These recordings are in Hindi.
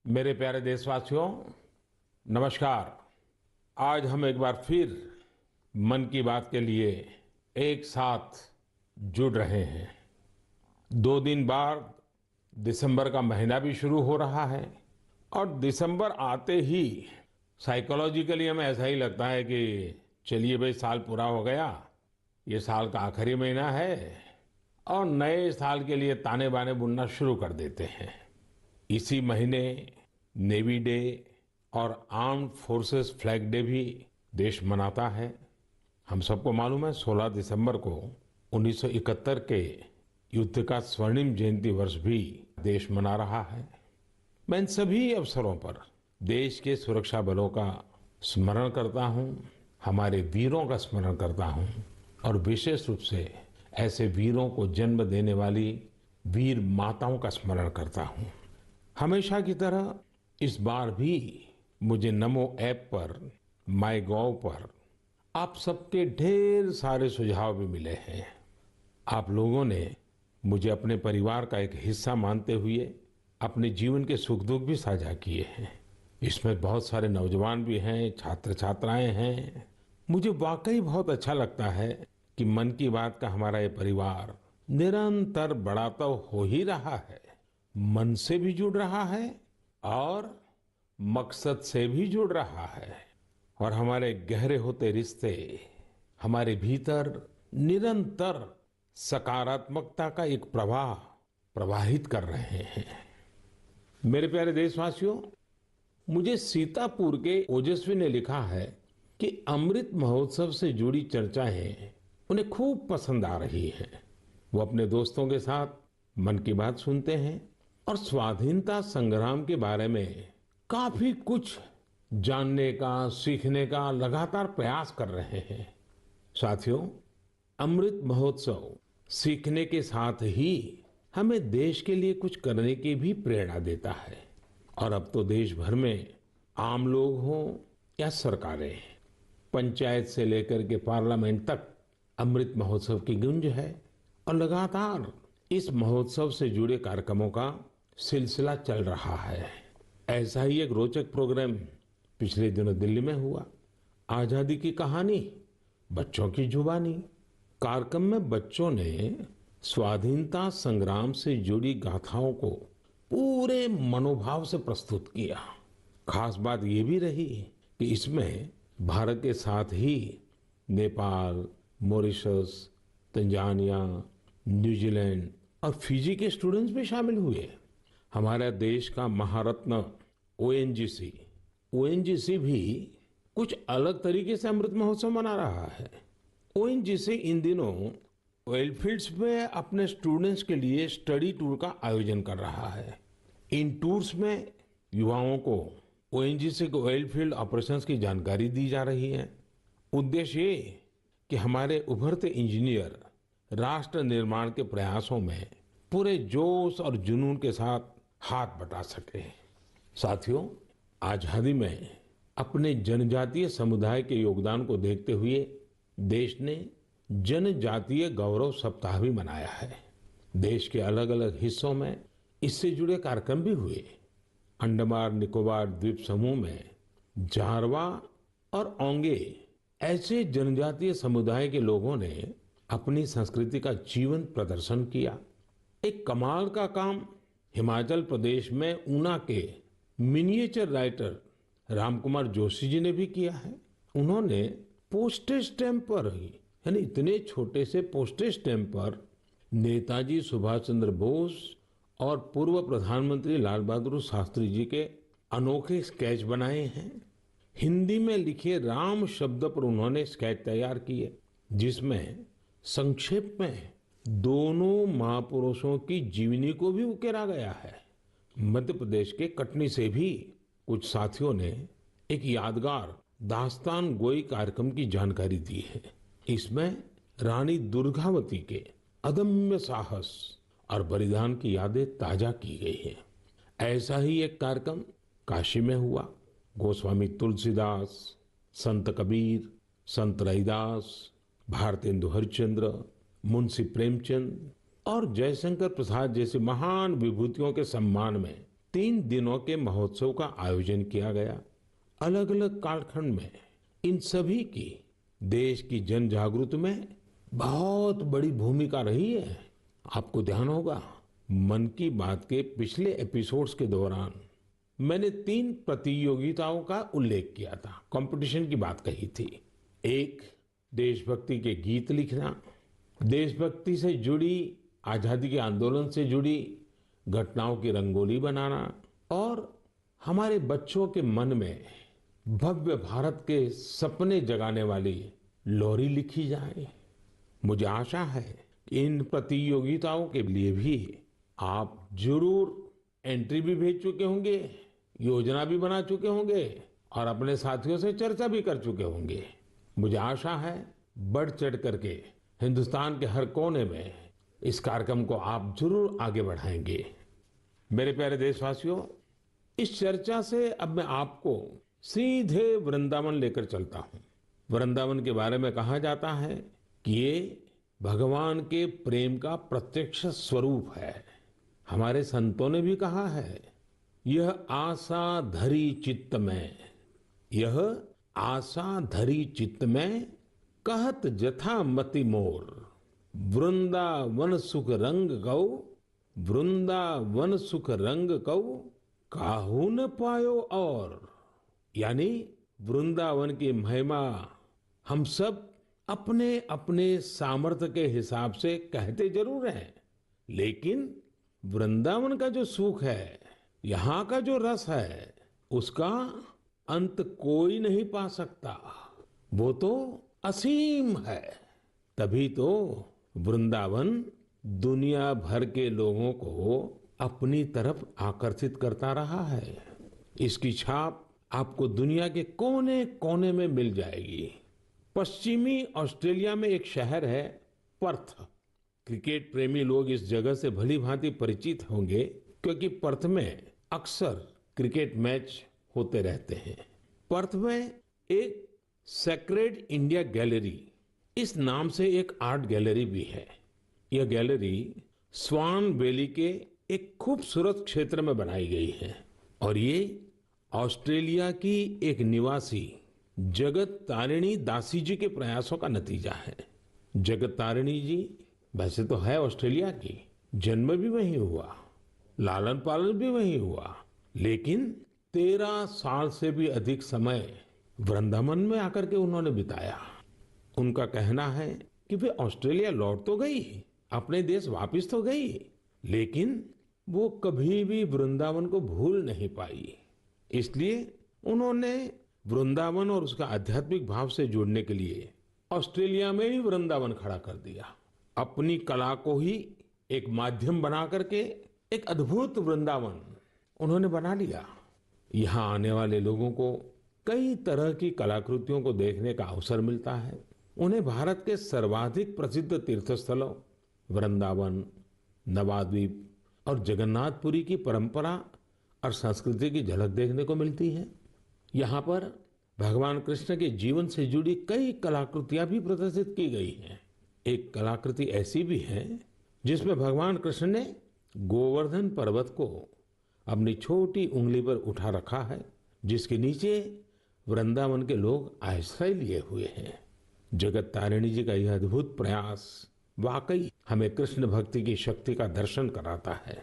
मेरे प्यारे देशवासियों, नमस्कार। आज हम एक बार फिर मन की बात के लिए एक साथ जुड़ रहे हैं। 2 दिन बाद दिसंबर का महीना भी शुरू हो रहा है और दिसंबर आते ही साइकोलॉजिकली हमें ऐसा ही लगता है कि चलिए भाई, साल पूरा हो गया। ये साल का आखिरी महीना है और नए साल के लिए ताने बाने बुनना शुरू कर देते हैं। इसी महीने नेवी डे और आर्म्ड फोर्सेस फ्लैग डे भी देश मनाता है। हम सबको मालूम है 16 दिसंबर को 1971 के युद्ध का स्वर्णिम जयंती वर्ष भी देश मना रहा है। मैं इन सभी अवसरों पर देश के सुरक्षा बलों का स्मरण करता हूं, हमारे वीरों का स्मरण करता हूं और विशेष रूप से ऐसे वीरों को जन्म देने वाली वीर माताओं का स्मरण करता हूं। हमेशा की तरह इस बार भी मुझे नमो ऐप पर, माई गॉव पर आप सबके ढेर सारे सुझाव भी मिले हैं। आप लोगों ने मुझे अपने परिवार का एक हिस्सा मानते हुए अपने जीवन के सुख दुख भी साझा किए हैं। इसमें बहुत सारे नौजवान भी हैं, छात्र छात्राएं हैं। मुझे वाकई बहुत अच्छा लगता है कि मन की बात का हमारा ये परिवार निरंतर बड़ा तो हो ही रहा है, मन से भी जुड़ रहा है और मकसद से भी जुड़ रहा है। और हमारे गहरे होते रिश्ते हमारे भीतर निरंतर सकारात्मकता का एक प्रवाह प्रवाहित कर रहे हैं। मेरे प्यारे देशवासियों, मुझे सीतापुर के ओजस्वी ने लिखा है कि अमृत महोत्सव से जुड़ी चर्चाएं उन्हें खूब पसंद आ रही हैं। वो अपने दोस्तों के साथ मन की बात सुनते हैं और स्वाधीनता संग्राम के बारे में काफी कुछ जानने का, सीखने का लगातार प्रयास कर रहे हैं। साथियों, अमृत महोत्सव सीखने के साथ ही हमें देश के लिए कुछ करने की भी प्रेरणा देता है। और अब तो देश भर में आम लोग हों या सरकारें, पंचायत से लेकर के पार्लियामेंट तक अमृत महोत्सव की गूंज है और लगातार इस महोत्सव से जुड़े कार्यक्रमों का सिलसिला चल रहा है। ऐसा ही एक रोचक प्रोग्राम पिछले दिनों दिल्ली में हुआ। आजादी की कहानी बच्चों की जुबानी कार्यक्रम में बच्चों ने स्वाधीनता संग्राम से जुड़ी गाथाओं को पूरे मनोभाव से प्रस्तुत किया। खास बात ये भी रही कि इसमें भारत के साथ ही नेपाल, मॉरिशस, तंजानिया, न्यूजीलैंड और फिजी के स्टूडेंट्स भी शामिल हुए। हमारे देश का महारत्न ओएनजीसी भी कुछ अलग तरीके से अमृत महोत्सव मना रहा है। ओएनजीसी इन दिनों ऑयल फील्ड्स में अपने स्टूडेंट्स के लिए स्टडी टूर का आयोजन कर रहा है। इन टूर्स में युवाओं को ओएनजीसी के ऑयल फील्ड ऑपरेशंस की जानकारी दी जा रही है। उद्देश्य ये कि हमारे उभरते इंजीनियर राष्ट्र निर्माण के प्रयासों में पूरे जोश और जुनून के साथ हाथ बटा सके। साथियों, आजादी में अपने जनजातीय समुदाय के योगदान को देखते हुए देश ने जनजातीय गौरव सप्ताह भी मनाया है। देश के अलग अलग हिस्सों में इससे जुड़े कार्यक्रम भी हुए। अंडमान निकोबार द्वीप समूह में जारवा और ओंगे ऐसे जनजातीय समुदाय के लोगों ने अपनी संस्कृति का जीवन प्रदर्शन किया। एक कमाल का काम हिमाचल प्रदेश में ऊना के मिनिएचर राइटर रामकुमार जोशी जी ने भी किया है। उन्होंने पोस्टेज स्टैम्प पर ही, यानी इतने छोटे से पोस्टेज स्टैम्प पर नेताजी सुभाष चंद्र बोस और पूर्व प्रधानमंत्री लाल बहादुर शास्त्री जी के अनोखे स्केच बनाए हैं। हिंदी में लिखे राम शब्द पर उन्होंने स्केच तैयार किए, जिसमें संक्षेप में दोनों महापुरुषों की जीवनी को भी उकेरा गया है। मध्य प्रदेश के कटनी से भी कुछ साथियों ने एक यादगार दास्तान गोई कार्यक्रम की जानकारी दी है। इसमें रानी दुर्गावती के अदम्य साहस और बलिदान की यादें ताजा की गई है। ऐसा ही एक कार्यक्रम काशी में हुआ। गोस्वामी तुलसीदास, संत कबीर, संत रैदास, भारतेंदु हरिश्चंद्र, मुंशी प्रेमचंद और जयशंकर प्रसाद जैसे महान विभूतियों के सम्मान में 3 दिनों के महोत्सव का आयोजन किया गया। अलग अलग कालखंड में इन सभी की देश की जन जागृति में बहुत बड़ी भूमिका रही है। आपको ध्यान होगा, मन की बात के पिछले एपिसोड्स के दौरान मैंने 3 प्रतियोगिताओं का उल्लेख किया था, कंपटीशन की बात कही थी। एक, देशभक्ति के गीत लिखना, देशभक्ति से जुड़ी, आजादी के आंदोलन से जुड़ी घटनाओं की रंगोली बनाना, और हमारे बच्चों के मन में भव्य भारत के सपने जगाने वाली लोरी लिखी जाए। मुझे आशा है कि इन प्रतियोगिताओं के लिए भी आप जरूर एंट्री भी भेज चुके होंगे, योजना भी बना चुके होंगे और अपने साथियों से चर्चा भी कर चुके होंगे। मुझे आशा है बढ़ चढ़ करके हिंदुस्तान के हर कोने में इस कार्यक्रम को आप जरूर आगे बढ़ाएंगे। मेरे प्यारे देशवासियों, इस चर्चा से अब मैं आपको सीधे वृंदावन लेकर चलता हूँ। वृंदावन के बारे में कहा जाता है कि ये भगवान के प्रेम का प्रत्यक्ष स्वरूप है। हमारे संतों ने भी कहा है, यह आशा धरी चित्त में, यह आशा धरी चित्त में, कहत जथा मति मोर, वृंदावन सुख रंग गौ, वृंदावन सुख रंग गौ, काहू न पायो और। यानी वृंदावन की महिमा हम सब अपने अपने सामर्थ्य के हिसाब से कहते जरूर हैं, लेकिन वृंदावन का जो सुख है, यहाँ का जो रस है, उसका अंत कोई नहीं पा सकता। वो तो असीम है। तभी तो वृंदावन दुनिया भर के लोगों को अपनी तरफ आकर्षित करता रहा है। इसकी छाप आपको दुनिया के कोने कोने में मिल जाएगी। पश्चिमी ऑस्ट्रेलिया में एक शहर है पर्थ। क्रिकेट प्रेमी लोग इस जगह से भली भांति परिचित होंगे, क्योंकि पर्थ में अक्सर क्रिकेट मैच होते रहते हैं। पर्थ में एक सेक्रेड इंडिया गैलरी, इस नाम से एक आर्ट गैलरी भी है। यह गैलरी स्वान वैली के एक खूबसूरत क्षेत्र में बनाई गई है और ये ऑस्ट्रेलिया की एक निवासी जगत तारिणी दासी जी के प्रयासों का नतीजा है। जगत तारिणी जी वैसे तो है ऑस्ट्रेलिया की, जन्म भी वहीं हुआ, लालन पालन भी वहीं हुआ, लेकिन 13 साल से भी अधिक समय वृंदावन में आकर के उन्होंने बिताया। उनका कहना है कि वे ऑस्ट्रेलिया लौट तो गई, अपने देश वापस तो गई, लेकिन वो कभी भी वृंदावन को भूल नहीं पाई। इसलिए उन्होंने वृंदावन और उसका आध्यात्मिक भाव से जुड़ने के लिए ऑस्ट्रेलिया में ही वृंदावन खड़ा कर दिया। अपनी कला को ही एक माध्यम बना करके एक अद्भुत वृंदावन उन्होंने बना लिया। यहाँ आने वाले लोगों को कई तरह की कलाकृतियों को देखने का अवसर मिलता है। उन्हें भारत के सर्वाधिक प्रसिद्ध तीर्थस्थलों वृंदावन, नवाद्वीप और जगन्नाथपुरी की परंपरा और संस्कृति की झलक देखने को मिलती है। यहाँ पर भगवान कृष्ण के जीवन से जुड़ी कई कलाकृतियां भी प्रदर्शित की गई हैं। एक कलाकृति ऐसी भी है जिसमें भगवान कृष्ण ने गोवर्धन पर्वत को अपनी छोटी उंगली पर उठा रखा है, जिसके नीचे वृंदावन के लोग आश्रय लिए हुए हैं। जगत तारिणी जी का यह अद्भुत प्रयास वाकई हमें कृष्ण भक्ति की शक्ति का दर्शन कराता है।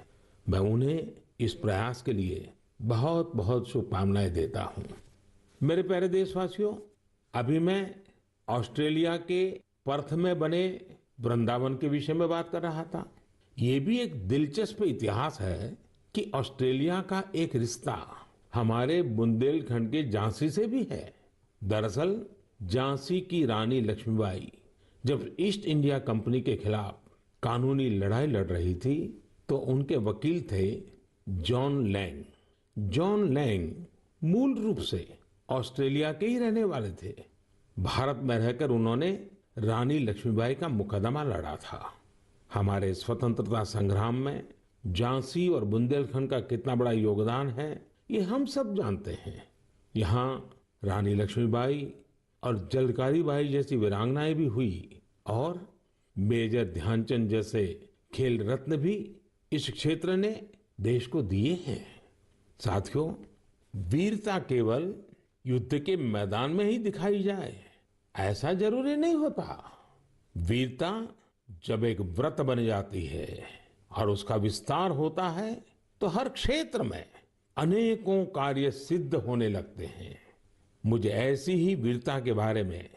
मैं उन्हें इस प्रयास के लिए बहुत बहुत शुभकामनाएं देता हूं। मेरे प्यारे देशवासियों, अभी मैं ऑस्ट्रेलिया के पर्थ में बने वृंदावन के विषय में बात कर रहा था। ये भी एक दिलचस्प इतिहास है कि ऑस्ट्रेलिया का एक रिश्ता हमारे बुंदेलखंड के झांसी से भी है। दरअसल झांसी की रानी लक्ष्मीबाई जब ईस्ट इंडिया कंपनी के खिलाफ कानूनी लड़ाई लड़ रही थी, तो उनके वकील थे जॉन लैंग। जॉन लैंग मूल रूप से ऑस्ट्रेलिया के ही रहने वाले थे। भारत में रहकर उन्होंने रानी लक्ष्मीबाई का मुकदमा लड़ा था। हमारे स्वतंत्रता संग्राम में झांसी और बुंदेलखंड का कितना बड़ा योगदान है, ये हम सब जानते हैं। यहाँ रानी लक्ष्मीबाई और झलकारी बाई जैसी वीरांगनाएं भी हुई और मेजर ध्यानचंद जैसे खेल रत्न भी इस क्षेत्र ने देश को दिए हैं। साथियों, वीरता केवल युद्ध के मैदान में ही दिखाई जाए ऐसा जरूरी नहीं होता। वीरता जब एक व्रत बन जाती है और उसका विस्तार होता है तो हर क्षेत्र में अनेकों कार्य सिद्ध होने लगते हैं। मुझे ऐसी ही वीरता के बारे में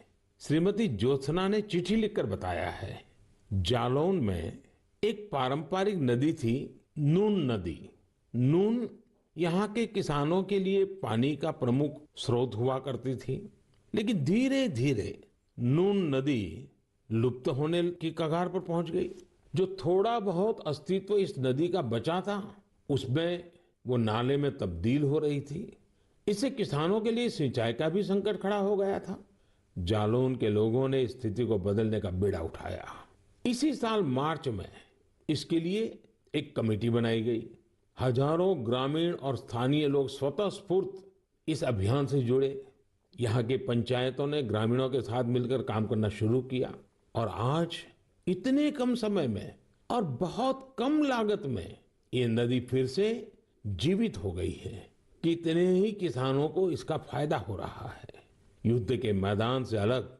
श्रीमती ज्योत्सना ने चिट्ठी लिखकर बताया है। जालौन में एक पारंपरिक नदी थी, नून नदी। नून यहाँ के किसानों के लिए पानी का प्रमुख स्रोत हुआ करती थी, लेकिन धीरे धीरे नून नदी लुप्त होने की कगार पर पहुंच गई। जो थोड़ा बहुत अस्तित्व इस नदी का बचा था, उसमें वो नाले में तब्दील हो रही थी। इससे किसानों के लिए सिंचाई का भी संकट खड़ा हो गया था। जालौन के लोगों ने इस स्थिति को बदलने का बीड़ा उठाया। इसी साल मार्च में इसके लिए एक कमेटी बनाई गई। हजारों ग्रामीण और स्थानीय लोग स्वतः स्फूर्त इस अभियान से जुड़े। यहाँ की पंचायतों ने ग्रामीणों के साथ मिलकर काम करना शुरू किया और आज इतने कम समय में और बहुत कम लागत में ये नदी फिर से जीवित हो गई है। कितने ही किसानों को इसका फायदा हो रहा है। युद्ध के मैदान से अलग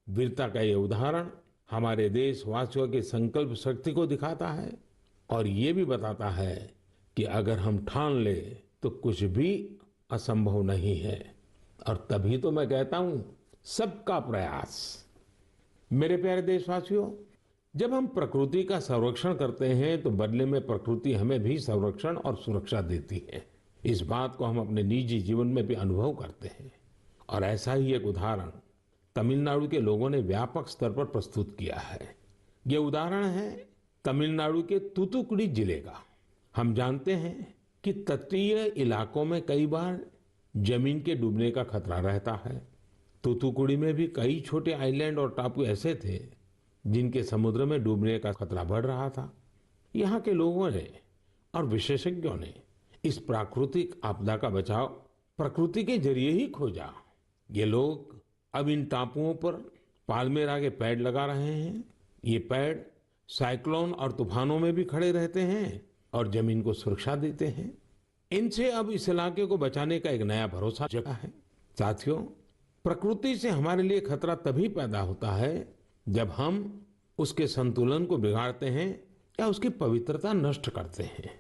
वीरता का ये उदाहरण हमारे देशवासियों की संकल्प शक्ति को दिखाता है और ये भी बताता है कि अगर हम ठान ले तो कुछ भी असंभव नहीं है। और तभी तो मैं कहता हूं, सबका प्रयास। मेरे प्यारे देशवासियों, जब हम प्रकृति का संरक्षण करते हैं तो बदले में प्रकृति हमें भी संरक्षण और सुरक्षा देती है। इस बात को हम अपने निजी जीवन में भी अनुभव करते हैं और ऐसा ही एक उदाहरण तमिलनाडु के लोगों ने व्यापक स्तर पर प्रस्तुत किया है। ये उदाहरण है तमिलनाडु के तूतुकुड़ी जिले का। हम जानते हैं कि तटीय इलाकों में कई बार जमीन के डूबने का खतरा रहता है। तूतुकुड़ी में भी कई छोटे आइलैंड और टापू ऐसे थे जिनके समुद्र में डूबने का खतरा बढ़ रहा था। यहाँ के लोगों ने और विशेषज्ञों ने इस प्राकृतिक आपदा का बचाव प्रकृति के जरिए ही खोजा। ये लोग अब इन टापुओं पर पाल्मेरा के पेड़ लगा रहे हैं। ये पेड़ साइक्लोन और तूफानों में भी खड़े रहते हैं और जमीन को सुरक्षा देते हैं। इनसे अब इस इलाके को बचाने का एक नया भरोसा जगा है। साथियों, प्रकृति से हमारे लिए खतरा तभी पैदा होता है जब हम उसके संतुलन को बिगाड़ते हैं या उसकी पवित्रता नष्ट करते हैं।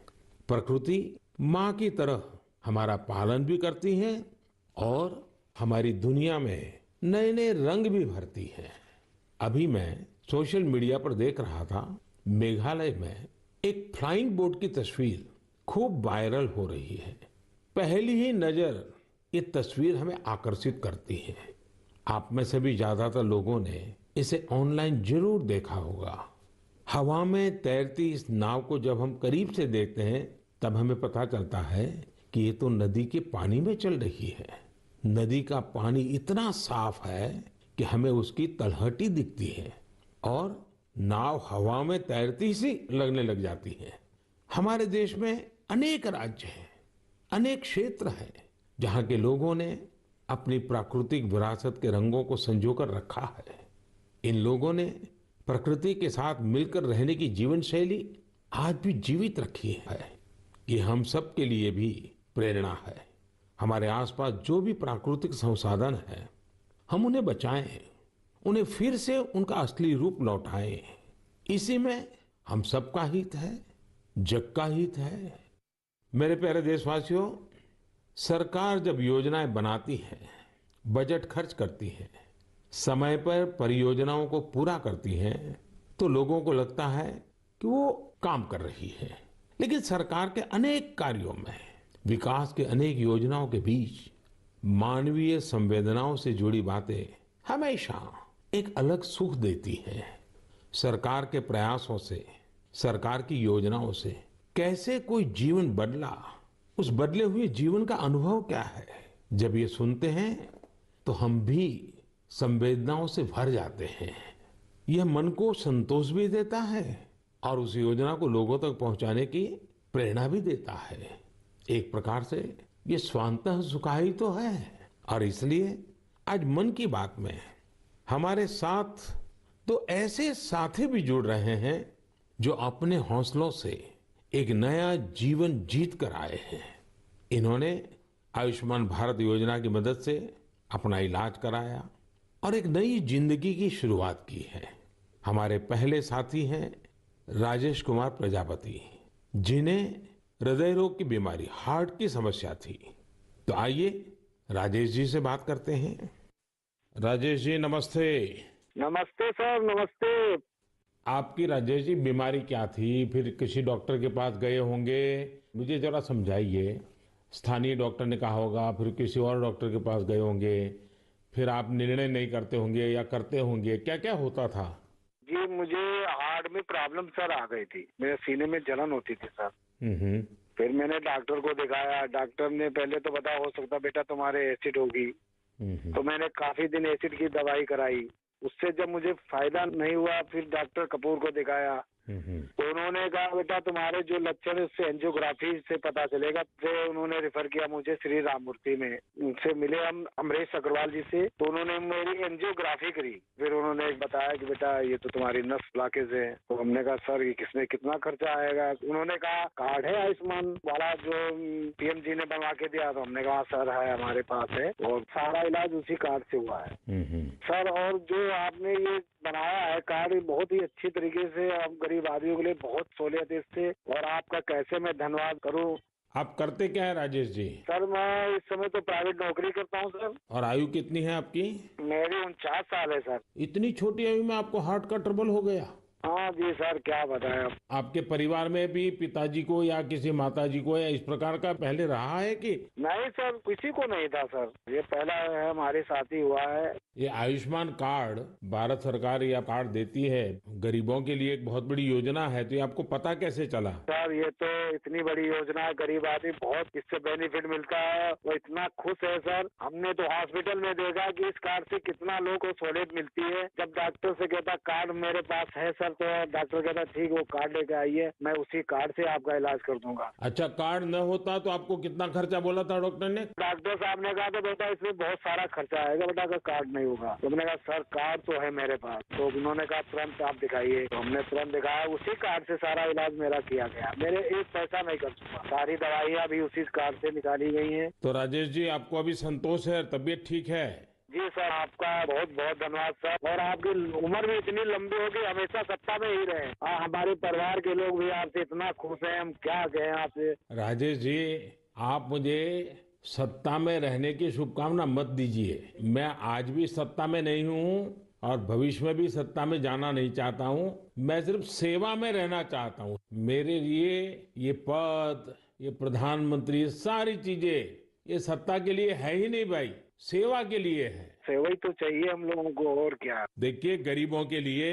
प्रकृति माँ की तरह हमारा पालन भी करती है और हमारी दुनिया में नए नए रंग भी भरती है। अभी मैं सोशल मीडिया पर देख रहा था, मेघालय में एक फ्लाइंग बोट की तस्वीर खूब वायरल हो रही है। पहली ही नजर ये तस्वीर हमें आकर्षित करती है। आप में से भी ज्यादातर लोगों ने इसे ऑनलाइन जरूर देखा होगा। हवा में तैरती इस नाव को जब हम करीब से देखते हैं तब हमें पता चलता है कि ये तो नदी के पानी में चल रही है। नदी का पानी इतना साफ है कि हमें उसकी तलहटी दिखती है और नाव हवा में तैरती सी लगने लग जाती है। हमारे देश में अनेक राज्य हैं, अनेक क्षेत्र हैं जहाँ के लोगों ने अपनी प्राकृतिक विरासत के रंगों को संजोकर रखा है। इन लोगों ने प्रकृति के साथ मिलकर रहने की जीवन शैली आज भी जीवित रखी है। ये हम सब के लिए भी प्रेरणा है। हमारे आसपास जो भी प्राकृतिक संसाधन है, हम उन्हें बचाएं, उन्हें फिर से उनका असली रूप लौटाएं। इसी में हम सबका हित है, जग का हित है। मेरे प्यारे देशवासियों, सरकार जब योजनाएं बनाती है, बजट खर्च करती है, समय पर परियोजनाओं को पूरा करती है, तो लोगों को लगता है कि वो काम कर रही है। लेकिन सरकार के अनेक कार्यों में, विकास के अनेक योजनाओं के बीच मानवीय संवेदनाओं से जुड़ी बातें हमेशा एक अलग सुख देती है। सरकार के प्रयासों से, सरकार की योजनाओं से कैसे कोई जीवन बदला, उस बदले हुए जीवन का अनुभव क्या है, जब ये सुनते हैं तो हम भी संवेदनाओं से भर जाते हैं। यह मन को संतोष भी देता है और उस योजना को लोगों तक पहुंचाने की प्रेरणा भी देता है। एक प्रकार से ये स्वांतः सुखाई तो है। और इसलिए आज मन की बात में हमारे साथ तो ऐसे साथी भी जुड़ रहे हैं जो अपने हौसलों से एक नया जीवन जीत कर आए हैं। इन्होंने आयुष्मान भारत योजना की मदद से अपना इलाज कराया और एक नई जिंदगी की शुरुआत की है। हमारे पहले साथी हैं राजेश कुमार प्रजापति, जिन्हें हृदय रोग की बीमारी, हार्ट की समस्या थी। तो आइए राजेश जी से बात करते हैं। राजेश जी नमस्ते। नमस्ते सर, नमस्ते। आपकी राजेश जी बीमारी क्या थी? फिर किसी डॉक्टर के पास गए होंगे, मुझे जरा समझाइए। स्थानीय डॉक्टर ने कहा होगा, फिर किसी और डॉक्टर के पास गए होंगे, फिर आप निर्णय नहीं करते होंगे या करते होंगे, क्या क्या होता था? जी, मुझे हार्ट में प्रॉब्लम सर आ गई थी। मेरे सीने में जलन होती थी सर। हम्म। फिर मैंने डॉक्टर को दिखाया। डॉक्टर ने पहले तो बताया हो सकता बेटा तुम्हारे एसिड होगी। हम्म। तो मैंने काफी दिन एसिड की दवाई कराई। उससे जब मुझे फायदा नहीं हुआ, फिर डॉक्टर कपूर को दिखाया। हम्म। तो उन्होंने कहा बेटा तुम्हारे जो लक्षण है उससे एंजियोग्राफी से पता चलेगा। फिर उन्होंने रेफर किया मुझे श्री राममूर्ति में। उनसे मिले हम अमरीश अग्रवाल जी से, तो उन्होंने मेरी एंजियोग्राफी करी। फिर उन्होंने बताया कि बेटा ये तो तुम्हारी नस ब्लॉकेज है। तो हमने कहा सर ये किसमें कितना खर्चा आएगा? उन्होंने कहा कार्ड है आयुष्मान वाला जो पीएम जी ने बनवा के दिया। तो हमने कहा सर है हमारे पास है, और सारा इलाज उसी कार्ड से हुआ है सर। और जो आपने ये बनाया है कार्ड, बहुत ही अच्छी तरीके से आप गरीब आदमियों के लिए बहुत सहूलियत है इससे। और आपका कैसे मैं धन्यवाद करूं। आप करते क्या है राजेश जी? सर मैं इस समय तो प्राइवेट नौकरी करता हूं सर। और आयु कितनी है आपकी? मेरी 49 साल है सर। इतनी छोटी आयु में आपको हार्ट का ट्रबल हो गया? हाँ जी सर, क्या बताएं आप। आपके परिवार में भी पिताजी को या किसी माताजी को या इस प्रकार का पहले रहा है कि? नहीं सर, किसी को नहीं था सर। ये पहला है हमारे साथ ही हुआ है। ये आयुष्मान कार्ड भारत सरकार या कार्ड देती है गरीबों के लिए, एक बहुत बड़ी योजना है, तो ये आपको पता कैसे चला? सर ये तो इतनी बड़ी योजना है, गरीब आदमी बहुत इससे बेनिफिट मिलता है। वो इतना खुश है सर। हमने तो हॉस्पिटल में देखा कि इस कार्ड से कितना लोगों को सहूलियत मिलती है। जब डॉक्टर से कहता कार्ड मेरे पास है सर, तो डॉक्टर कहता ठीक वो कार्ड लेके आइए, मैं उसी कार्ड से आपका इलाज कर दूंगा। अच्छा, कार्ड न होता तो आपको कितना खर्चा बोला था डॉक्टर ने? डॉक्टर साहब ने कहा तो बेटा इसमें बहुत सारा खर्चा आएगा बेटा, अगर कार्ड नहीं होगा। तो मैंने कहा सर कार्ड तो है मेरे पास। तो उन्होंने कहा तुरंत आप दिखाइए। तो हमने तुरंत दिखाया, उसी कार्ड से सारा इलाज मेरा किया गया। मेरे एक पैसा नहीं कर चुका। सारी दवाइयाँ भी उसी कार्ड से निकाली गई हैं। तो राजेश जी आपको अभी संतोष है, तबीयत ठीक है? जी सर, आपका बहुत बहुत धन्यवाद सर। और आपकी उम्र भी इतनी लंबी होगी, हमेशा सत्ता में ही रहे। हमारे परिवार के लोग भी आपसे इतना खुश हैं, हम क्या कहें आपसे। राजेश जी आप मुझे सत्ता में रहने की शुभकामना मत दीजिए। मैं आज भी सत्ता में नहीं हूँ और भविष्य में भी सत्ता में जाना नहीं चाहता हूँ। मैं सिर्फ सेवा में रहना चाहता हूँ। मेरे लिए ये पद, ये प्रधानमंत्री, सारी चीजें ये सत्ता के लिए है ही नहीं भाई, सेवा के लिए है। सेवा ही तो चाहिए हम लोगों को, और क्या। देखिए गरीबों के लिए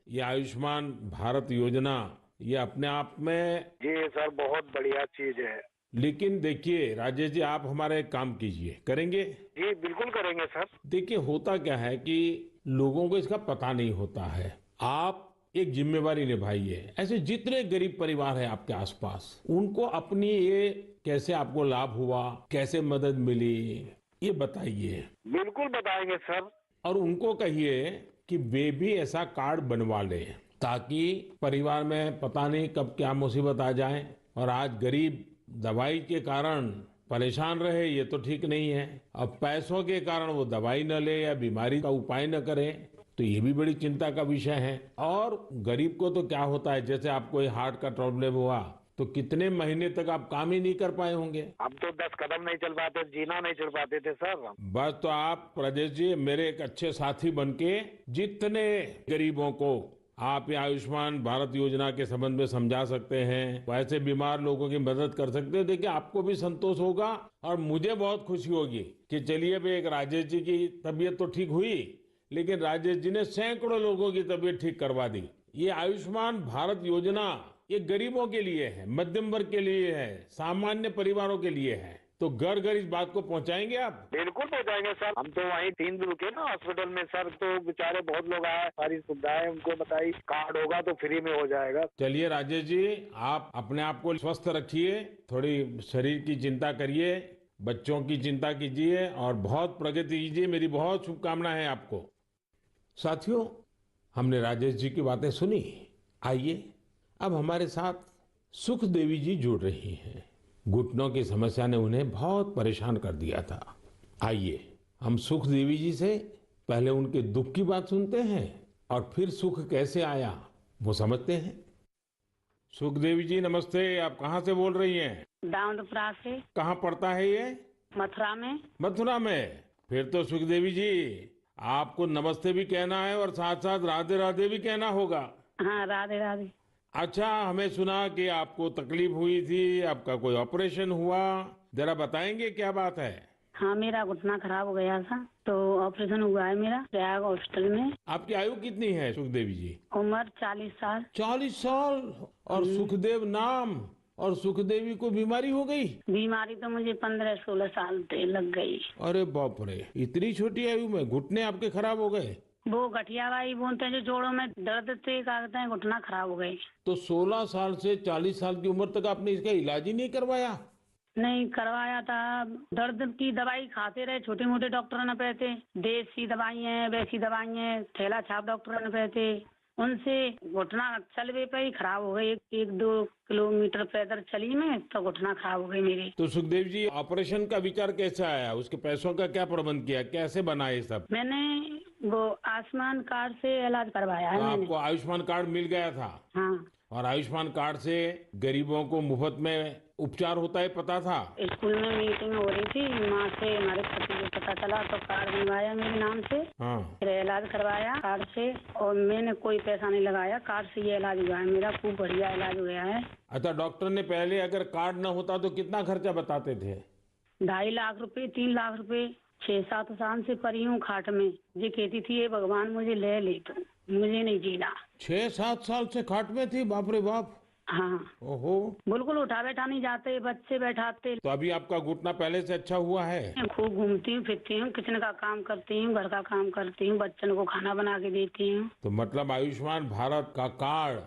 ये आयुष्मान भारत योजना ये अपने आप में। जी सर, बहुत बढ़िया चीज है। लेकिन देखिए राजेश जी आप हमारा एक काम कीजिए, करेंगे? जी बिल्कुल करेंगे सर। देखिए होता क्या है कि लोगों को इसका पता नहीं होता है। आप एक जिम्मेवारी निभाइए, ऐसे जितने गरीब परिवार हैं आपके आसपास उनको अपनी ये कैसे आपको लाभ हुआ, कैसे मदद मिली, ये बताइए। बिल्कुल बताएंगे सर। और उनको कहिए कि वे भी ऐसा कार्ड बनवा लें, ताकि परिवार में पता नहीं कब क्या मुसीबत आ जाए। और आज गरीब दवाई के कारण परेशान रहे, ये तो ठीक नहीं है। अब पैसों के कारण वो दवाई न ले या बीमारी का उपाय न करे, तो ये भी बड़ी चिंता का विषय है। और गरीब को तो क्या होता है, जैसे आपको ये हार्ट का प्रॉब्लम हुआ तो कितने महीने तक आप काम ही नहीं कर पाए होंगे। हम तो 10 कदम नहीं चल पाते, जीना नहीं चल पाते थे सर। बस तो आप राजेश जी मेरे एक अच्छे साथी बनके जितने गरीबों को आप ये आयुष्मान भारत योजना के संबंध में समझा सकते हैं, वैसे बीमार लोगों की मदद कर सकते हैं। देखिए आपको भी संतोष होगा और मुझे बहुत खुशी होगी कि चलिए भाई एक राजेश जी की तबीयत तो ठीक हुई, लेकिन राजेश जी ने सैकड़ों लोगों की तबीयत ठीक करवा दी। ये आयुष्मान भारत योजना ये गरीबों के लिए है, मध्यम वर्ग के लिए है, सामान्य परिवारों के लिए है। तो घर घर इस बात को पहुंचाएंगे आप? बिल्कुल पहुंचाएंगे सर। हम तो वहीं 3 दिन रुके ना हॉस्पिटल में सर, तो बेचारे बहुत लोग आए, सारी सुविधाएं उनको बताई। कार्ड होगा तो फ्री में हो जाएगा। चलिए राजेश जी आप अपने आप को स्वस्थ रखिए, थोड़ी शरीर की चिंता करिए, बच्चों की चिंता कीजिए और बहुत प्रगति कीजिए। मेरी बहुत शुभकामनाएं हैं आपको। साथियों हमने राजेश जी की बातें सुनी। आइए अब हमारे साथ सुख देवी जी जुड़ रही हैं। घुटनों की समस्या ने उन्हें बहुत परेशान कर दिया था। आइए हम सुख देवी जी से पहले उनके दुख की बात सुनते हैं और फिर सुख कैसे आया वो समझते हैं। सुखदेवी जी नमस्ते, आप कहाँ से बोल रही हैं? दाऊदपुरा से। कहाँ पड़ता है ये? मथुरा में। मथुरा में। फिर तो सुखदेवी जी आपको नमस्ते भी कहना है और साथ साथ राधे राधे भी कहना होगा। हाँ, राधे राधे। अच्छा, हमें सुना कि आपको तकलीफ हुई थी, आपका कोई ऑपरेशन हुआ, जरा बताएंगे क्या बात है? हाँ, मेरा घुटना खराब हो गया था तो ऑपरेशन हुआ है मेरा प्रयाग हॉस्पिटल में। आपकी आयु कितनी है सुखदेवी जी? उम्र 40 साल। 40 साल और सुखदेव नाम और सुखदेवी को बीमारी हो गई? बीमारी तो मुझे 15-16 साल से लग गई। अरे बाप रे, इतनी छोटी आयु में घुटने आपके खराब हो गए? वो गठिया बाई बोलते हैं जो जोड़ों में दर्द थे, कहते हैं घुटना खराब हो गई। तो 16 साल से 40 साल की उम्र तक आपने इसका इलाज ही नहीं करवाया? नहीं करवाया था। दर्द की दवाई खाते रहे, छोटे मोटे डॉक्टर न पे थे, देसी दवाई है वैसी दवाई है, थैला छाप डॉक्टर न पे थे, उनसे घुटना चलवे पे ही खराब हो गई। 1-2 किलोमीटर पैदल चली मैं तो घुटना खराब हो गई मेरी। तो सुखदेव जी ऑपरेशन का विचार कैसे आया? उसके पैसों का क्या प्रबंध किया, कैसे बना ये सब? मैंने वो आयुष्मान कार्ड से इलाज करवाया है तो मैंने। आपको आयुष्मान कार्ड मिल गया था? हाँ। और आयुष्मान कार्ड से गरीबों को मुफ्त में उपचार होता है, पता था? स्कूल में मीटिंग हो रही थी, वहाँ से हमारे पति को पता चला तो कार्ड बनवाया मेरे नाम से। हाँ। फिर इलाज करवाया कार्ड से और मैंने कोई पैसा नहीं लगाया, कार्ड से ये इलाज हुआ है मेरा, खूब बढ़िया इलाज हुआ है। अच्छा, डॉक्टर ने पहले अगर कार्ड न होता तो कितना खर्चा बताते थे? 2.5 लाख रुपए, 3 लाख रुपए। 6-7 साल से पड़ी हूँ खाट में। ये कहती थी ये भगवान मुझे ले तो मुझे नहीं जीना। 6-7 साल से खाट में थी? बाप रे बाप। हाँ। ओहो। बिल्कुल उठा बैठा नहीं जाते, बच्चे बैठाते। तो अभी आपका घुटना पहले से अच्छा हुआ है? मैं खूब घूमती हूँ, फिरती हूँ, किचन का काम करती हूँ, घर का काम करती हूँ, बच्चन को खाना बना के देती हूँ। तो मतलब आयुष्मान भारत का कार्ड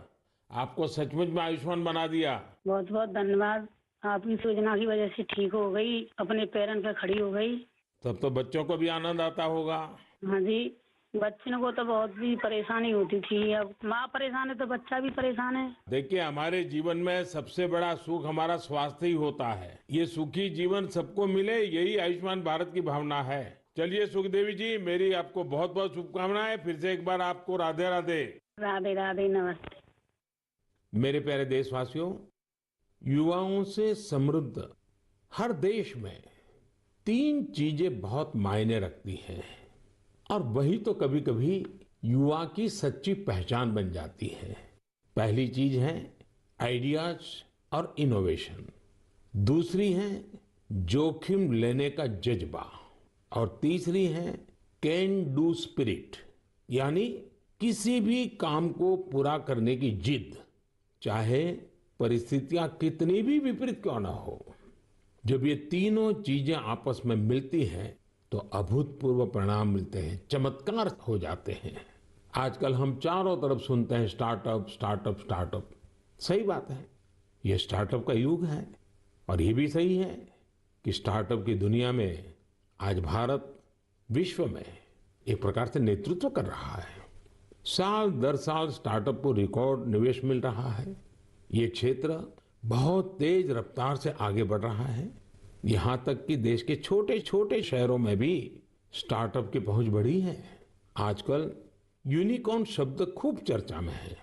आपको सचमुच में आयुष्मान बना दिया। बहुत बहुत धन्यवाद। आपकी योजना की वजह से ठीक हो गई, अपने पैरों पे खड़ी हो गई। तब तो बच्चों को भी आनंद आता होगा। हाँ जी, बच्चों को तो बहुत भी परेशानी होती थी, अब माँ परेशान है तो बच्चा भी परेशान है। देखिए, हमारे जीवन में सबसे बड़ा सुख हमारा स्वास्थ्य ही होता है। ये सुखी जीवन सबको मिले, यही आयुष्मान भारत की भावना है। चलिए सुखदेवी जी, मेरी आपको बहुत बहुत शुभकामनाएं। फिर से एक बार आपको राधे राधे। राधे राधे, नमस्ते। मेरे प्यारे देशवासियों, युवाओं से समृद्ध हर देश में 3 चीजें बहुत मायने रखती हैं और वही तो कभी कभी युवा की सच्ची पहचान बन जाती है। पहली चीज है आइडियाज और इनोवेशन, दूसरी है जोखिम लेने का जज्बा और तीसरी है कैन डू स्पिरिट, यानी किसी भी काम को पूरा करने की जिद, चाहे परिस्थितियां कितनी भी विपरीत क्यों ना हो। जब ये तीनों चीजें आपस में मिलती हैं तो अभूतपूर्व परिणाम मिलते हैं, चमत्कार हो जाते हैं। आजकल हम चारों तरफ सुनते हैं स्टार्टअप स्टार्टअप स्टार्टअप। सही बात है, ये स्टार्टअप का युग है और ये भी सही है कि स्टार्टअप की दुनिया में आज भारत विश्व में एक प्रकार से नेतृत्व कर रहा है। साल दर साल स्टार्टअप को रिकॉर्ड निवेश मिल रहा है। ये क्षेत्र बहुत तेज रफ्तार से आगे बढ़ रहा है। यहाँ तक कि देश के छोटे छोटे शहरों में भी स्टार्टअप की पहुंच बढ़ी है। आजकल यूनिकॉर्न शब्द खूब चर्चा में है।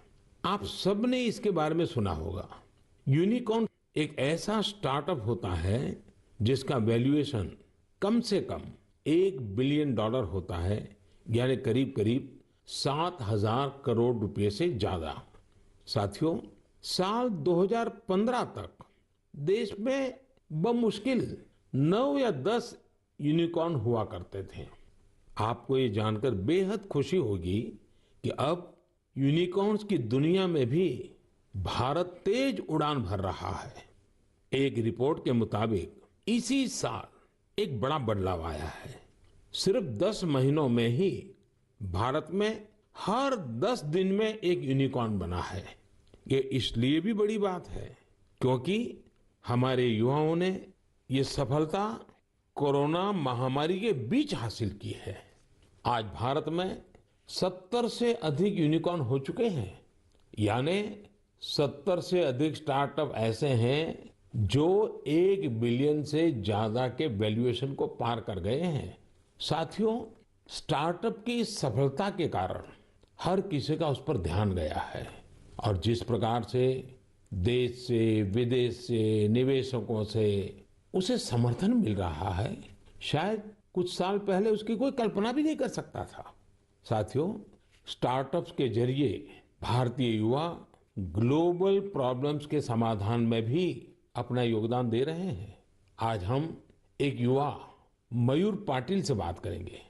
आप सबने इसके बारे में सुना होगा। यूनिकॉर्न एक ऐसा स्टार्टअप होता है जिसका वैल्यूएशन कम से कम $1 बिलियन होता है, यानी करीब करीब 7,000 करोड़ रुपए से ज्यादा। साथियों, साल 2015 तक देश में बमुश्किल 9 या 10 यूनिकॉर्न हुआ करते थे। आपको ये जानकर बेहद खुशी होगी कि अब यूनिकॉर्न्स की दुनिया में भी भारत तेज उड़ान भर रहा है। एक रिपोर्ट के मुताबिक इसी साल एक बड़ा बदलाव आया है। सिर्फ 10 महीनों में ही भारत में हर 10 दिन में एक यूनिकॉर्न बना है। ये इसलिए भी बड़ी बात है क्योंकि हमारे युवाओं ने ये सफलता कोरोना महामारी के बीच हासिल की है। आज भारत में 70 से अधिक यूनिकॉर्न हो चुके हैं, यानी 70 से अधिक स्टार्टअप ऐसे हैं जो 1 बिलियन से ज्यादा के वैल्यूएशन को पार कर गए हैं। साथियों, स्टार्टअप की सफलता के कारण हर किसी का उस पर ध्यान गया है और जिस प्रकार से देश से विदेश से निवेशकों से उसे समर्थन मिल रहा है, शायद कुछ साल पहले उसकी कोई कल्पना भी नहीं कर सकता था। साथियों, स्टार्टअप्स के जरिए भारतीय युवा ग्लोबल प्रॉब्लम्स के समाधान में भी अपना योगदान दे रहे हैं। आज हम एक युवा मयूर पाटिल से बात करेंगे।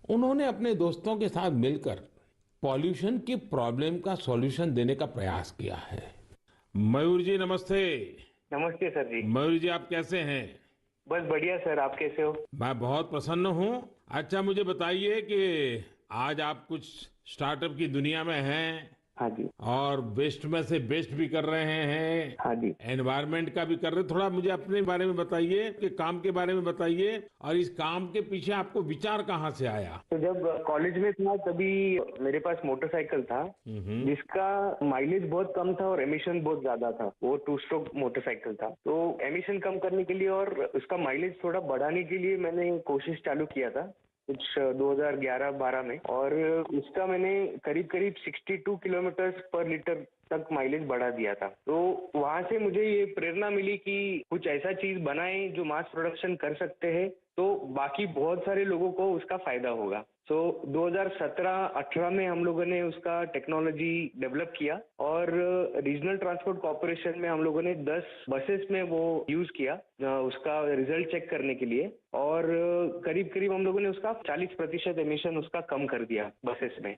उन्होंने अपने दोस्तों के साथ मिलकर पॉल्यूशन की प्रॉब्लम का सॉल्यूशन देने का प्रयास किया है। मयूर जी नमस्ते। नमस्ते सर जी। मयूर जी, आप कैसे हैं? बस बढ़िया सर, आप कैसे हो? मैं बहुत प्रसन्न हूँ। अच्छा, मुझे बताइए कि आज आप कुछ स्टार्टअप की दुनिया में हैं। हाँ जी। और वेस्ट में से बेस्ट भी कर रहे हैं। हाँ जी। एनवायरनमेंट का भी कर रहे हैं। थोड़ा मुझे अपने बारे में बताइए, कि काम के बारे में बताइए और इस काम के पीछे आपको विचार कहाँ से आया? तो जब कॉलेज में था तभी मेरे पास मोटरसाइकिल था जिसका माइलेज बहुत कम था और एमिशन बहुत ज्यादा था। वो 2 स्ट्रोक मोटरसाइकिल था। तो एमिशन कम करने के लिए और उसका माइलेज थोड़ा बढ़ाने के लिए मैंने कोशिश चालू किया था कुछ 2011-12 में, और उसका मैंने करीब करीब 62 किलोमीटर पर लीटर तक माइलेज बढ़ा दिया था। तो वहां से मुझे ये प्रेरणा मिली कि कुछ ऐसा चीज बनाएं जो मास प्रोडक्शन कर सकते हैं, तो बाकी बहुत सारे लोगों को उसका फायदा होगा। तो 2017-18 में हम लोगों ने उसका टेक्नोलॉजी डेवलप किया और रीजनल ट्रांसपोर्ट कॉर्पोरेशन में हम लोगों ने 10 बसेस में वो यूज किया उसका रिजल्ट चेक करने के लिए, और करीब करीब हम लोगों ने उसका 40% एमिशन उसका कम कर दिया बसेस में।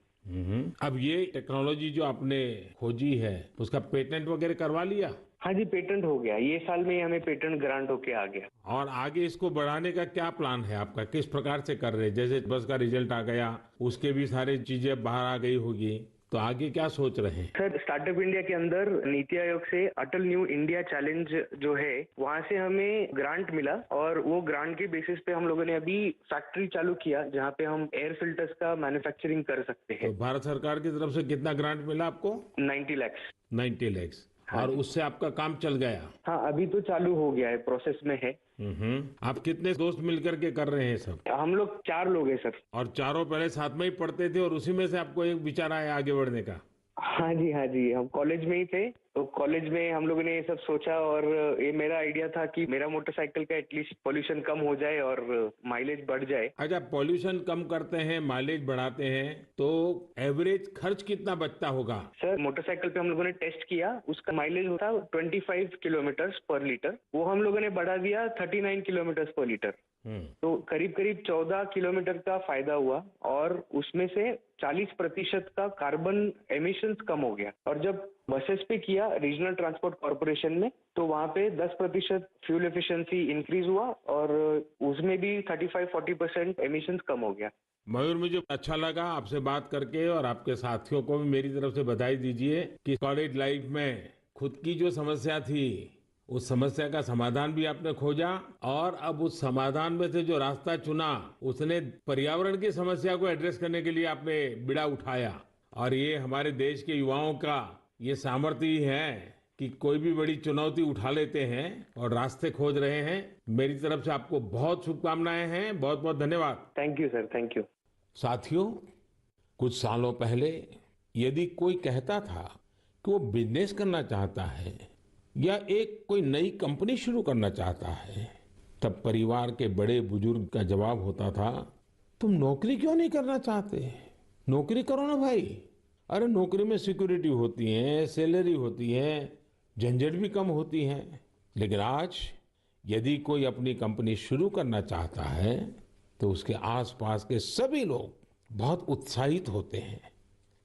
अब ये टेक्नोलॉजी जो आपने खोजी है उसका पेटेंट वगैरह करवा लिया? हाँ जी, पेटेंट हो गया। ये साल में हमें पेटेंट ग्रांट होके आ गया। और आगे इसको बढ़ाने का क्या प्लान है आपका? किस प्रकार से कर रहे हैं? जैसे बस का रिजल्ट आ गया, उसके भी सारी चीजें बाहर आ गई होगी, तो आगे क्या सोच रहे हैं? सर, स्टार्टअप इंडिया के अंदर नीति आयोग से अटल न्यू इंडिया चैलेंज जो है वहाँ से हमें ग्रांट मिला, और वो ग्रांट के बेसिस पे हम लोगों ने अभी फैक्ट्री चालू किया जहाँ पे हम एयर फिल्टर्स का मैन्युफैक्चरिंग कर सकते हैं। तो भारत सरकार की तरफ से कितना ग्रांट मिला आपको? 90 लाख। 90 लाख। और उससे आपका काम चल गया? हाँ, अभी तो चालू हो गया है, प्रोसेस में है। आप कितने दोस्त मिलकर के कर रहे हैं सब? हम लोग 4 लोग हैं सर। और चारों पहले साथ में ही पढ़ते थे और उसी में से आपको एक विचार आया आगे बढ़ने का? हाँ जी, हाँ जी, हम कॉलेज में ही थे, तो कॉलेज में हम लोगों ने ये सब सोचा, और ये मेरा आइडिया था कि मेरा मोटरसाइकिल का एटलीस्ट पोल्यूशन कम हो जाए और माइलेज बढ़ जाए। अच्छा, पोल्यूशन कम करते हैं, माइलेज बढ़ाते हैं, तो एवरेज खर्च कितना बचता होगा? सर, मोटरसाइकिल पे हम लोगों ने टेस्ट किया, उसका माइलेज होता 25 किलोमीटर पर लीटर, वो हम लोगों ने बढ़ा दिया 39 किलोमीटर पर लीटर। तो करीब करीब 14 किलोमीटर का फायदा हुआ, और उसमें से 40% का कार्बन एमिशंस कम हो गया। और जब बसेस पे किया रीजनल ट्रांसपोर्ट कॉर्पोरेशन में, तो वहाँ पे 10% फ्यूल एफिशिएंसी इंक्रीज हुआ, और उसमें भी 35-40% एमिशंस कम हो गया। मयूर, मुझे अच्छा लगा आपसे बात करके, और आपके साथियों को भी मेरी तरफ से बधाई दीजिए कि कॉलेज लाइफ में खुद की जो समस्या थी उस समस्या का समाधान भी आपने खोजा, और अब उस समाधान में से जो रास्ता चुना उसने पर्यावरण की समस्या को एड्रेस करने के लिए आपने बीड़ा उठाया। और ये हमारे देश के युवाओं का ये सामर्थ्य ही है कि कोई भी बड़ी चुनौती उठा लेते हैं और रास्ते खोज रहे हैं। मेरी तरफ से आपको बहुत शुभकामनाएं हैं। बहुत बहुत धन्यवाद। Thank you sir, thank you. साथियों, कुछ सालों पहले यदि कोई कहता था कि वो बिजनेस करना चाहता है या एक कोई नई कंपनी शुरू करना चाहता है, तब परिवार के बड़े बुजुर्ग का जवाब होता था, तुम नौकरी क्यों नहीं करना चाहते? नौकरी करो ना भाई। अरे नौकरी में सिक्योरिटी होती है, सैलरी होती है, झंझट भी कम होती है। लेकिन आज यदि कोई अपनी कंपनी शुरू करना चाहता है तो उसके आसपास के सभी लोग बहुत उत्साहित होते हैं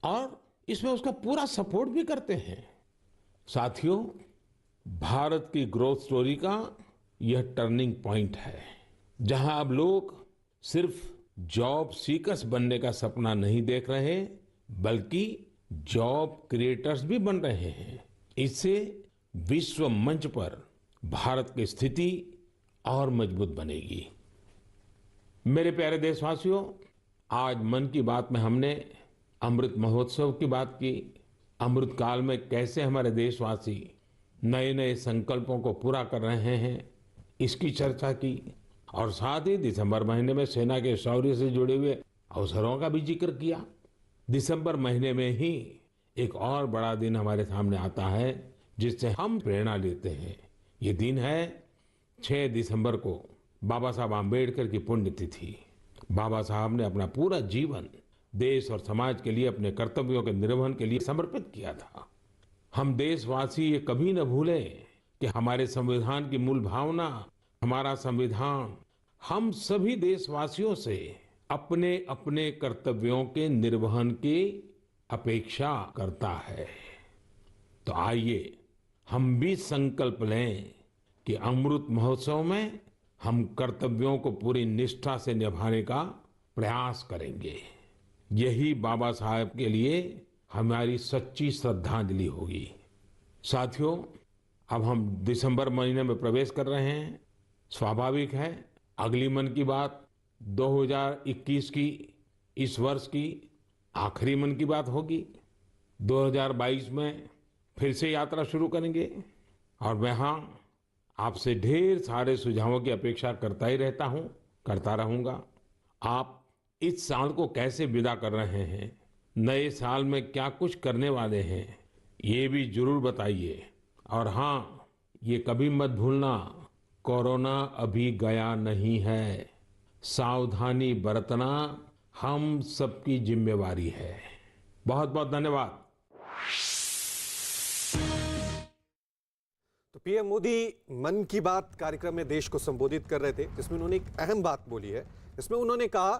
और इसमें उसका पूरा सपोर्ट भी करते हैं। साथियों, भारत की ग्रोथ स्टोरी का यह टर्निंग पॉइंट है, जहां अब लोग सिर्फ जॉब सीकर्स बनने का सपना नहीं देख रहे, बल्कि जॉब क्रिएटर्स भी बन रहे हैं। इससे विश्व मंच पर भारत की स्थिति और मजबूत बनेगी। मेरे प्यारे देशवासियों, आज मन की बात में हमने अमृत महोत्सव की बात की। अमृत काल में कैसे हमारे देशवासी नए नए संकल्पों को पूरा कर रहे हैं, इसकी चर्चा की। और साथ ही दिसंबर महीने में सेना के शौर्य से जुड़े हुए अवसरों का भी जिक्र किया। दिसंबर महीने में ही एक और बड़ा दिन हमारे सामने आता है जिससे हम प्रेरणा लेते हैं। ये दिन है 6 दिसंबर को बाबा साहब आम्बेडकर की पुण्यतिथि। बाबा साहब ने अपना पूरा जीवन देश और समाज के लिए, अपने कर्तव्यों के निर्वहन के लिए समर्पित किया था। हम देशवासी ये कभी न भूलें कि हमारे संविधान की मूल भावना, हमारा संविधान हम सभी देशवासियों से अपने अपने कर्तव्यों के निर्वहन की अपेक्षा करता है। तो आइए हम भी संकल्प लें कि अमृत महोत्सव में हम कर्तव्यों को पूरी निष्ठा से निभाने का प्रयास करेंगे। यही बाबा साहब के लिए हमारी सच्ची श्रद्धांजलि होगी। साथियों, अब हम दिसंबर महीने में प्रवेश कर रहे हैं। स्वाभाविक है अगली मन की बात 2021 की, इस वर्ष की आखिरी मन की बात होगी। 2022 में फिर से यात्रा शुरू करेंगे और मैं हाँ आपसे ढेर सारे सुझावों की अपेक्षा करता ही रहता हूँ, करता रहूँगा। आप इस साल को कैसे विदा कर रहे हैं, नए साल में क्या कुछ करने वाले हैं, ये भी जरूर बताइए। और हाँ, ये कभी मत भूलना, कोरोना अभी गया नहीं है। सावधानी बरतना हम सबकी जिम्मेवारी है। बहुत बहुत धन्यवाद। तो पीएम मोदी मन की बात कार्यक्रम में देश को संबोधित कर रहे थे, जिसमें उन्होंने एक अहम बात बोली है। इसमें उन्होंने कहा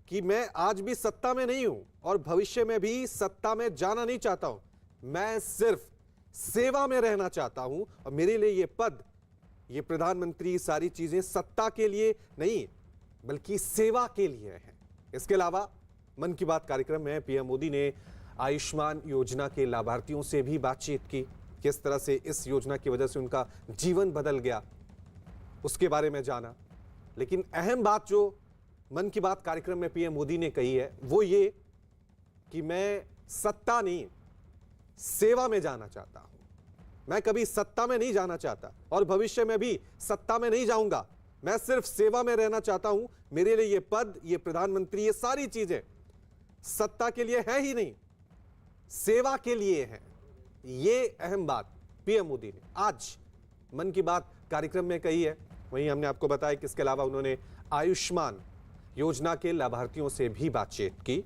कि मैं आज भी सत्ता में नहीं हूं और भविष्य में भी सत्ता में जाना नहीं चाहता हूं, मैं सिर्फ सेवा में रहना चाहता हूं और मेरे लिए ये पद, ये प्रधानमंत्री, सारी चीजें सत्ता के लिए नहीं बल्कि सेवा के लिए हैं। इसके अलावा मन की बात कार्यक्रम में पीएम मोदी ने आयुष्मान योजना के लाभार्थियों से भी बातचीत की। किस तरह से इस योजना की वजह से उनका जीवन बदल गया, उसके बारे में जाना। लेकिन अहम बात जो मन की बात कार्यक्रम में पीएम मोदी ने कही है वो ये कि मैं सत्ता नहीं, सेवा में जाना चाहता हूं। मैं कभी सत्ता में नहीं जाना चाहता और भविष्य में भी सत्ता में नहीं जाऊंगा। मैं सिर्फ सेवा में रहना चाहता हूं। मेरे लिए ये पद, ये प्रधानमंत्री, ये सारी चीजें सत्ता के लिए है ही नहीं, सेवा के लिए है। ये अहम बात पीएम मोदी ने आज मन की बात कार्यक्रम में कही है। वहीं हमने आपको बताया कि इसके अलावा उन्होंने आयुष्मान योजना के लाभार्थियों से भी बातचीत की।